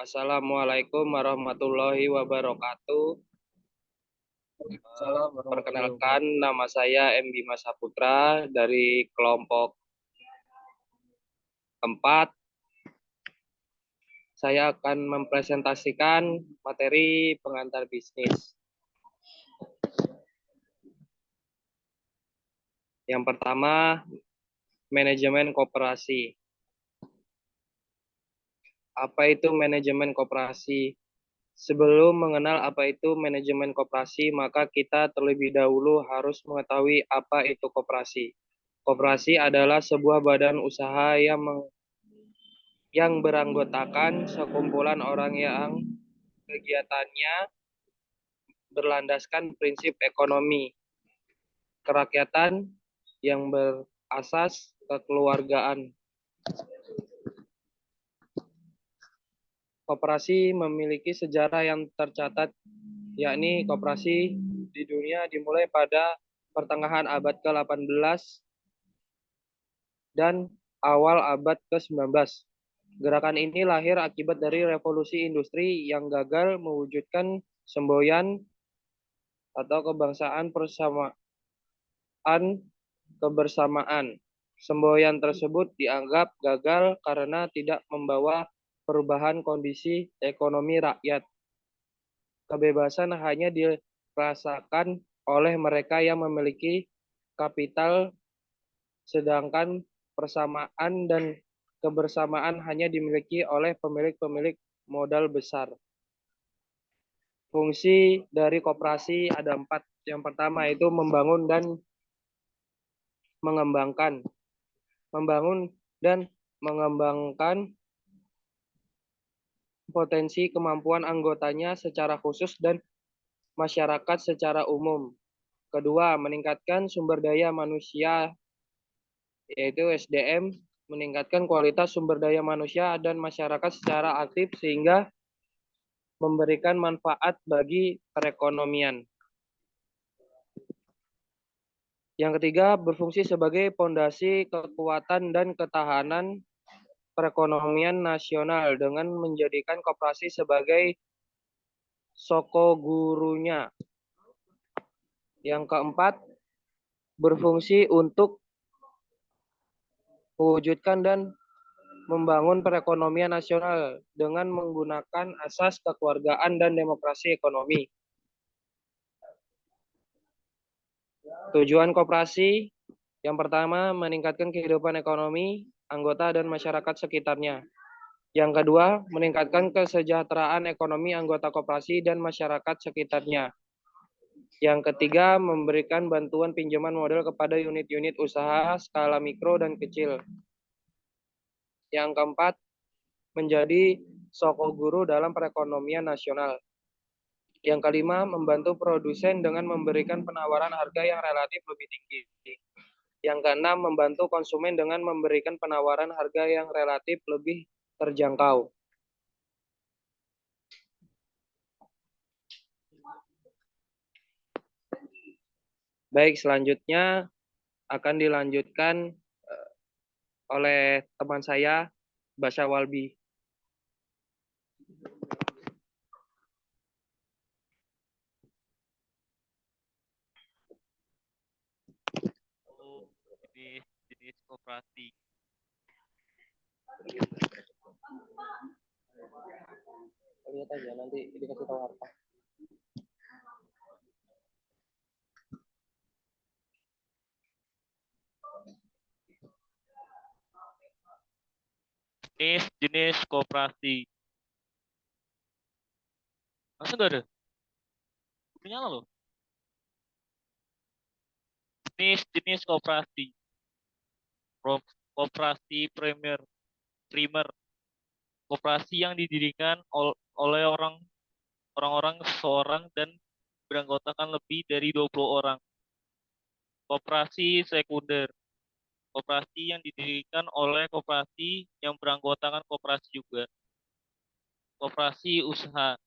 Assalamualaikum warahmatullahi wabarakatuh. Salam warahmatullahi Perkenalkan, nama saya M. Bima Saputra dari kelompok 4. Saya akan mempresentasikan materi pengantar bisnis. Yang pertama, manajemen koperasi. Apa itu manajemen koperasi? Sebelum mengenal apa itu manajemen koperasi, maka kita terlebih dahulu harus mengetahui apa itu koperasi. Koperasi adalah sebuah badan usaha yang beranggotakan sekumpulan orang yang kegiatannya berlandaskan prinsip ekonomi kerakyatan yang berasas kekeluargaan. Koperasi memiliki sejarah yang tercatat, yakni koperasi di dunia dimulai pada pertengahan abad ke-18 dan awal abad ke-19. Gerakan ini lahir akibat dari revolusi industri yang gagal mewujudkan semboyan atau kebersamaan. Semboyan tersebut dianggap gagal karena tidak membawa perubahan kondisi ekonomi rakyat. Kebebasan hanya dirasakan oleh mereka yang memiliki kapital, sedangkan persamaan dan kebersamaan hanya dimiliki oleh pemilik-pemilik modal besar. Fungsi dari koperasi ada 4. Yang pertama itu membangun dan mengembangkan. Membangun dan mengembangkan potensi kemampuan anggotanya secara khusus dan masyarakat secara umum. Kedua, meningkatkan sumber daya manusia, yaitu SDM, meningkatkan kualitas sumber daya manusia dan masyarakat secara aktif sehingga memberikan manfaat bagi perekonomian. Yang ketiga, berfungsi sebagai pondasi kekuatan dan ketahanan perekonomian nasional dengan menjadikan koperasi sebagai sokogurunya. Yang keempat, berfungsi untuk mewujudkan dan membangun perekonomian nasional dengan menggunakan asas kekeluargaan dan demokrasi ekonomi. Tujuan koperasi yang pertama, meningkatkan kehidupan ekonomi anggota dan masyarakat sekitarnya. Yang kedua, meningkatkan kesejahteraan ekonomi anggota koperasi dan masyarakat sekitarnya. Yang ketiga, memberikan bantuan pinjaman modal kepada unit-unit usaha skala mikro dan kecil. Yang keempat, menjadi sokoguru dalam perekonomian nasional. Yang kelima, membantu produsen dengan memberikan penawaran harga yang relatif lebih tinggi. Yang keenam, membantu konsumen dengan memberikan penawaran harga yang relatif lebih terjangkau. Baik, selanjutnya akan dilanjutkan oleh teman saya, Basya Walbi. jenis koperasi. Lihat aja, nanti dikasih tahu apa. Jenis koperasi. Masa nggak ada? Nyala loh. Jenis koperasi. Koperasi primer. Koperasi yang didirikan oleh orang-orang seorang dan beranggotakan lebih dari 20 orang. Koperasi sekunder. Koperasi yang didirikan oleh koperasi yang beranggotakan koperasi juga. Koperasi usaha.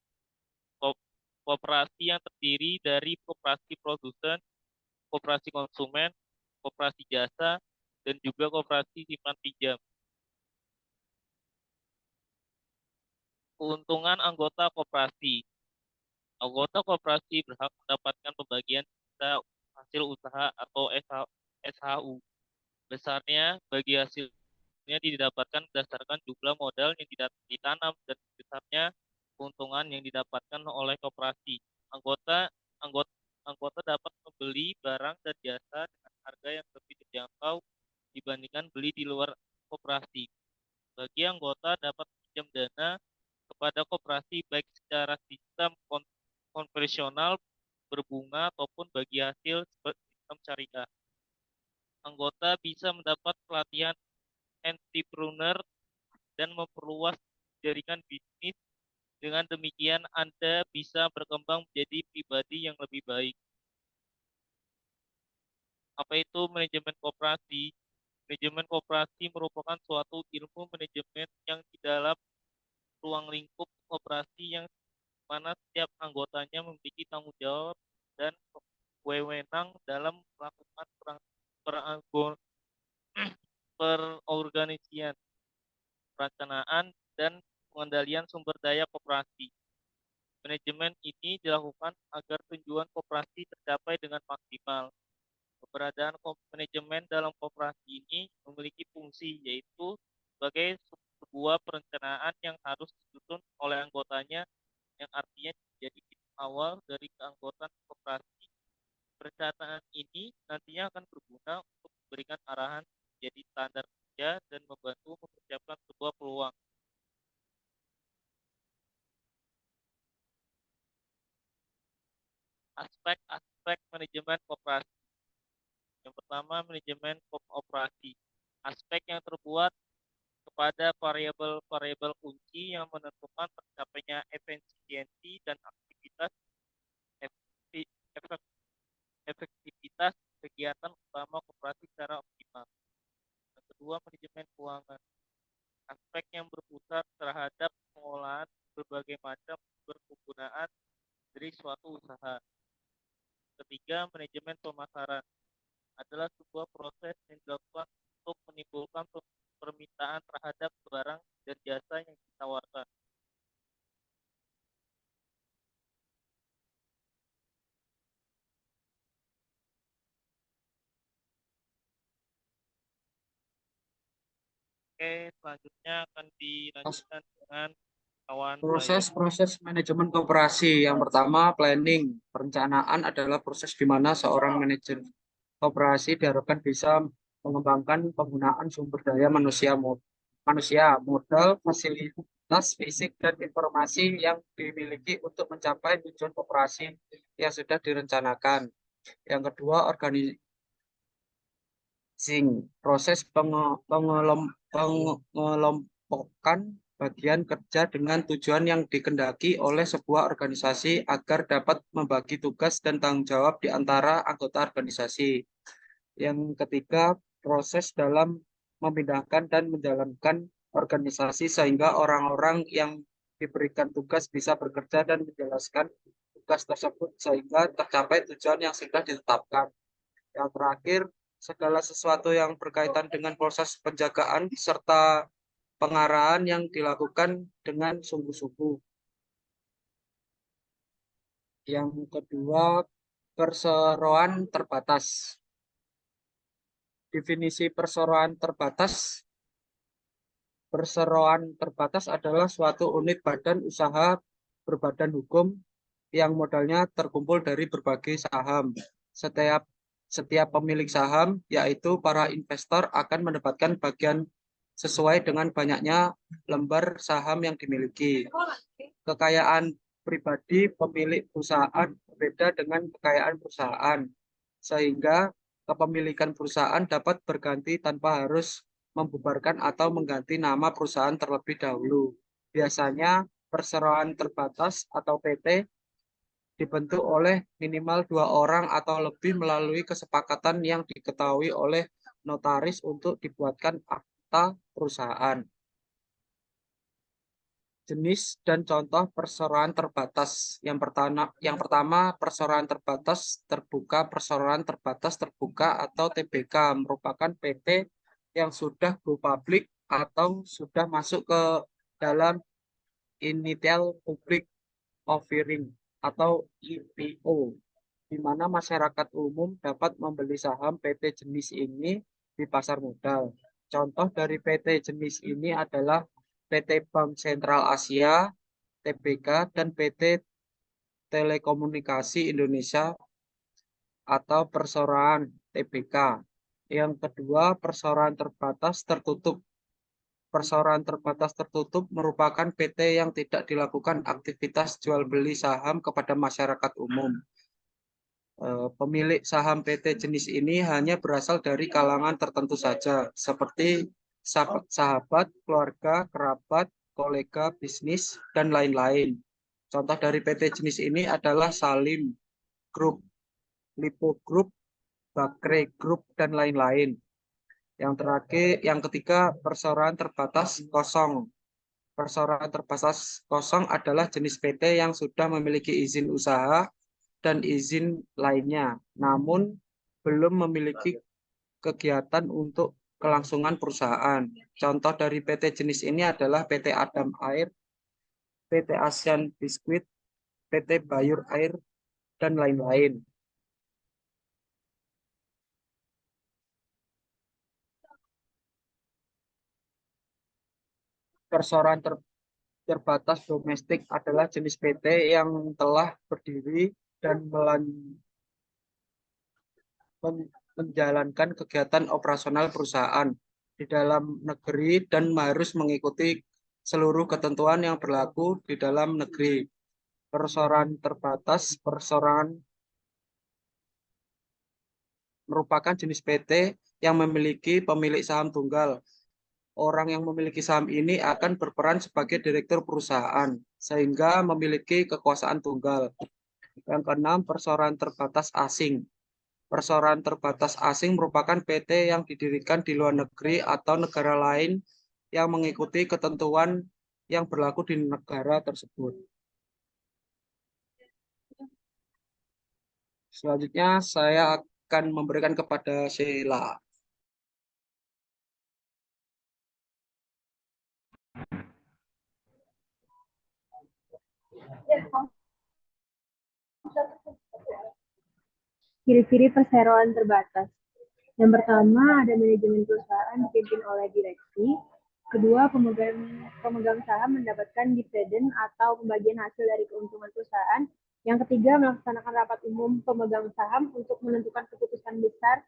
Koperasi yang terdiri dari koperasi produsen, koperasi konsumen, koperasi jasa, dan juga koperasi simpan pinjam. Keuntungan anggota koperasi. Anggota koperasi berhak mendapatkan pembagian sisa hasil usaha atau SHU. Besarnya bagi hasilnya didapatkan berdasarkan jumlah modal yang ditanam dan besarnya keuntungan yang didapatkan oleh koperasi. Anggota anggota anggota dapat membeli barang dan jasa dengan harga yang lebih terjangkau dibandingkan beli di luar koperasi. Bagi anggota dapat pinjam dana kepada koperasi baik secara sistem konvensional berbunga ataupun bagi hasil sistem syariah. Anggota bisa mendapat pelatihan entrepreneur dan memperluas jaringan bisnis. Dengan demikian, Anda bisa berkembang menjadi pribadi yang lebih baik. Apa itu manajemen koperasi? Manajemen koperasi merupakan suatu ilmu manajemen yang di dalam ruang lingkup koperasi yang mana setiap anggotanya memiliki tanggung jawab dan wewenang dalam melakukan perorganisasian, perencanaan, dan pengendalian sumber daya koperasi. Manajemen ini dilakukan agar tujuan koperasi tercapai dengan maksimal. Keberadaan manajemen dalam koperasi ini memiliki fungsi yaitu sebagai sebuah perencanaan yang harus disusun oleh anggotanya yang artinya jadi awal dari keanggotaan koperasi. Perencanaan ini nantinya akan berguna untuk memberikan arahan menjadi standar kerja dan membantu mempersiapkan sebuah peluang. Aspek-aspek manajemen koperasi. Yang pertama, manajemen operasi. Aspek yang terbuat kepada variabel-variabel kunci yang menentukan tercapainya efisiensi dan aktivitas efektivitas kegiatan utama koperasi secara optimal. Yang kedua, manajemen keuangan. Aspek yang berpusat terhadap pengolahan berbagai macam sumber penggunaan dari suatu usaha. Ketiga, manajemen pemasaran adalah sebuah proses yang dilakukan untuk menimbulkan permintaan terhadap barang dan jasa yang ditawarkan. Oke, selanjutnya akan dilanjutkan dengan kawan planning. Proses manajemen koperasi. Yang pertama, planning. Perencanaan adalah proses di mana seorang manajer koperasi diharapkan bisa mengembangkan penggunaan sumber daya manusia, modal, fasilitas fisik, dan informasi yang dimiliki untuk mencapai tujuan koperasi yang sudah direncanakan. Yang kedua, proses pengelompokan bagian kerja dengan tujuan yang dikendaki oleh sebuah organisasi agar dapat membagi tugas dan tanggung jawab di antara anggota organisasi. Yang ketiga, proses dalam memindahkan dan menjalankan organisasi sehingga orang-orang yang diberikan tugas bisa bekerja dan menjelaskan tugas tersebut sehingga tercapai tujuan yang sudah ditetapkan. Yang terakhir, segala sesuatu yang berkaitan dengan proses penjagaan serta pengarahan yang dilakukan dengan sungguh-sungguh. Yang kedua, perseroan terbatas. Definisi perseroan terbatas. Perseroan terbatas adalah suatu unit badan usaha berbadan hukum yang modalnya terkumpul dari berbagai saham. Setiap pemilik saham, yaitu para investor, akan mendapatkan bagian sesuai dengan banyaknya lembar saham yang dimiliki. Kekayaan pribadi pemilik perusahaan berbeda dengan kekayaan perusahaan, sehingga kepemilikan perusahaan dapat berganti tanpa harus membubarkan atau mengganti nama perusahaan terlebih dahulu. Biasanya perseroan terbatas atau PT dibentuk oleh minimal 2 orang atau lebih melalui kesepakatan yang diketahui oleh notaris untuk dibuatkan akta perusahaan. Jenis dan contoh perseroan terbatas. Yang pertama perseroan terbatas terbuka. Perseroan terbatas terbuka atau TBK merupakan PT yang sudah go public atau sudah masuk ke dalam Initial Public Offering atau IPO, di mana masyarakat umum dapat membeli saham PT jenis ini di pasar modal. Contoh dari PT jenis ini adalah PT Bank Sentral Asia, TBK, dan PT Telekomunikasi Indonesia atau perseroan TBK. Yang kedua, perseroan terbatas tertutup. Perseroan terbatas tertutup merupakan PT yang tidak dilakukan aktivitas jual beli saham kepada masyarakat umum. Pemilik saham PT jenis ini hanya berasal dari kalangan tertentu saja, seperti sahabat, keluarga, kerabat, kolega, bisnis, dan lain-lain. Contoh dari PT jenis ini adalah Salim Group, Lipo Group, Bakre Group, dan lain-lain. Yang terakhir, yang ketiga, perseroan terbatas kosong. Perseroan terbatas kosong adalah jenis PT yang sudah memiliki izin usaha dan izin lainnya, namun belum memiliki kegiatan untuk kelangsungan perusahaan. Contoh dari PT jenis ini adalah PT Adam Air, PT Asian Biskuit, PT Bayur Air, dan lain-lain. Perseroan terbatas domestik adalah jenis PT yang telah berdiri dan menjalankan kegiatan operasional perusahaan di dalam negeri dan harus mengikuti seluruh ketentuan yang berlaku di dalam negeri. Perseroan terbatas, perseroan merupakan jenis PT yang memiliki pemilik saham tunggal. Orang yang memiliki saham ini akan berperan sebagai direktur perusahaan, sehingga memiliki kekuasaan tunggal. Yang keenam, perseroan terbatas asing. Perseroan terbatas asing merupakan PT yang didirikan di luar negeri atau negara lain yang mengikuti ketentuan yang berlaku di negara tersebut. Selanjutnya, saya akan memberikan kepada Sheila. Ciri-ciri perseroan terbatas. Yang pertama, ada manajemen perusahaan dipimpin oleh direksi. Kedua, pemegang saham mendapatkan dividen atau pembagian hasil dari keuntungan perusahaan. Yang ketiga, melaksanakan rapat umum pemegang saham untuk menentukan keputusan besar.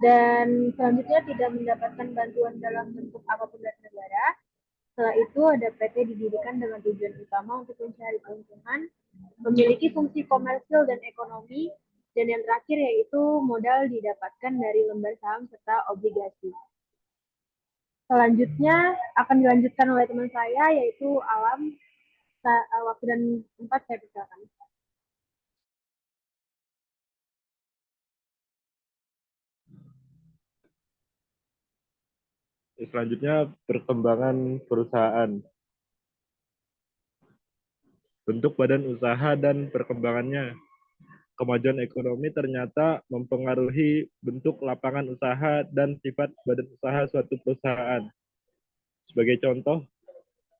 Dan selanjutnya, tidak mendapatkan bantuan dalam bentuk apapun dari negara. Setelah itu, ada PT didirikan dengan tujuan utama untuk mencari keuntungan, memiliki fungsi komersil dan ekonomi, dan yang terakhir yaitu modal didapatkan dari lembar saham serta obligasi. Selanjutnya akan dilanjutkan oleh teman saya yaitu Alam. Waktu dan tempat saya persilakan. Selanjutnya, perkembangan perusahaan. Bentuk badan usaha dan perkembangannya. Kemajuan ekonomi ternyata mempengaruhi bentuk lapangan usaha dan sifat badan usaha suatu perusahaan. Sebagai contoh,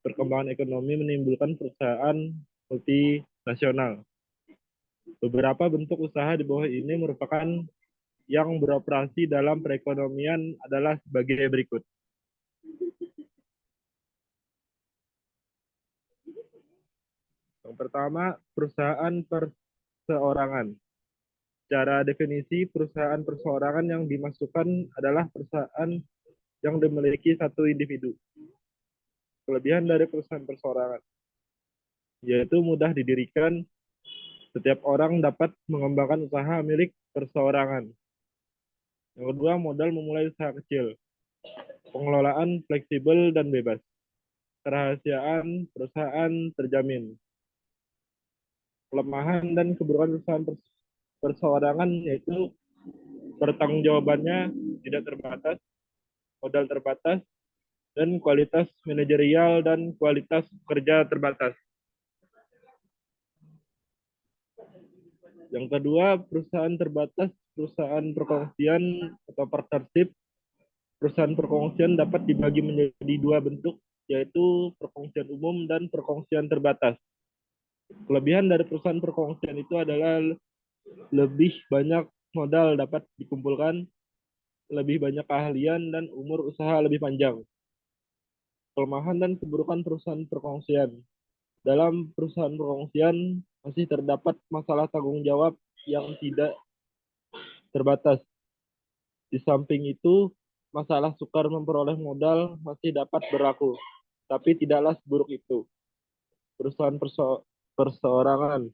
perkembangan ekonomi menimbulkan perusahaan multinasional. Beberapa bentuk usaha di bawah ini merupakan yang beroperasi dalam perekonomian adalah sebagai berikut. Yang pertama, perusahaan perseorangan. Secara definisi, perusahaan perseorangan yang dimasukkan adalah perusahaan yang dimiliki satu individu. Kelebihan dari perusahaan perseorangan, yaitu mudah didirikan, setiap orang dapat mengembangkan usaha milik perseorangan. Yang kedua, modal memulai usaha kecil. Pengelolaan fleksibel dan bebas. Kerahasiaan perusahaan terjamin. Kelemahan dan keburukan perusahaan perseorangan yaitu pertanggungjawabannya tidak terbatas, modal terbatas, dan kualitas manajerial dan kualitas kerja terbatas. Yang kedua, perusahaan terbatas, perusahaan perkongsian atau partnership. Perusahaan perkongsian dapat dibagi menjadi dua bentuk, yaitu perkongsian umum dan perkongsian terbatas. Kelebihan dari perusahaan perkongsian itu adalah lebih banyak modal dapat dikumpulkan, lebih banyak keahlian, dan umur usaha lebih panjang. Kelemahan dan keburukan perusahaan perkongsian. Dalam perusahaan perkongsian masih terdapat masalah tanggung jawab yang tidak terbatas. Di samping itu, masalah sukar memperoleh modal masih dapat berlaku, tapi tidaklah seburuk itu. Perusahaan perseorangan.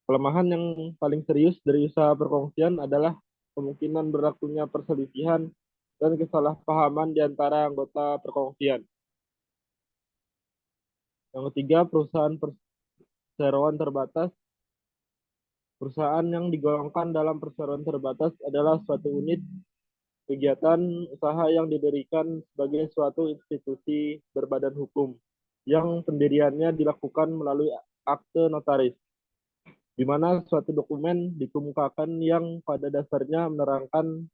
Kelemahan yang paling serius dari usaha perkongsian adalah kemungkinan berlakunya perselisihan dan kesalahpahaman di antara anggota perkongsian. Yang ketiga, perusahaan perseroan terbatas. Perusahaan yang digolongkan dalam perseroan terbatas adalah suatu unit kegiatan usaha yang didirikan sebagai suatu institusi berbadan hukum yang pendiriannya dilakukan melalui akte notaris, di mana suatu dokumen dikemukakan yang pada dasarnya menerangkan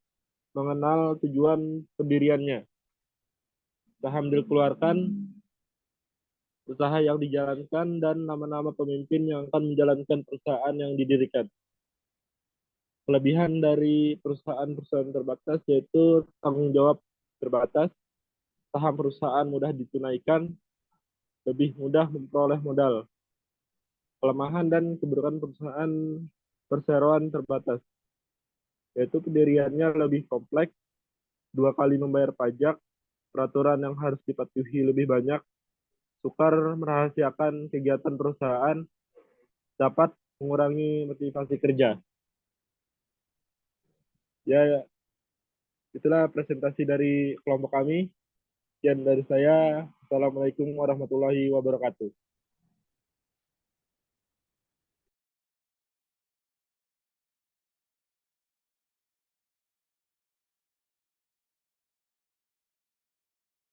mengenal tujuan pendiriannya. Saham dikeluarkan, usaha yang dijalankan, dan nama-nama pemimpin yang akan menjalankan perusahaan yang didirikan. Kelebihan dari perusahaan-perusahaan terbatas yaitu tanggung jawab terbatas, saham perusahaan mudah ditunaikan, lebih mudah memperoleh modal. Kelemahan dan keburukan perusahaan perseroan terbatas, yaitu pendiriannya lebih kompleks, 2 kali membayar pajak, peraturan yang harus dipatuhi lebih banyak, sukar merahasiakan kegiatan perusahaan, dapat mengurangi motivasi kerja. Ya, itulah presentasi dari kelompok kami. Sekian dari saya. Assalamualaikum warahmatullahi wabarakatuh.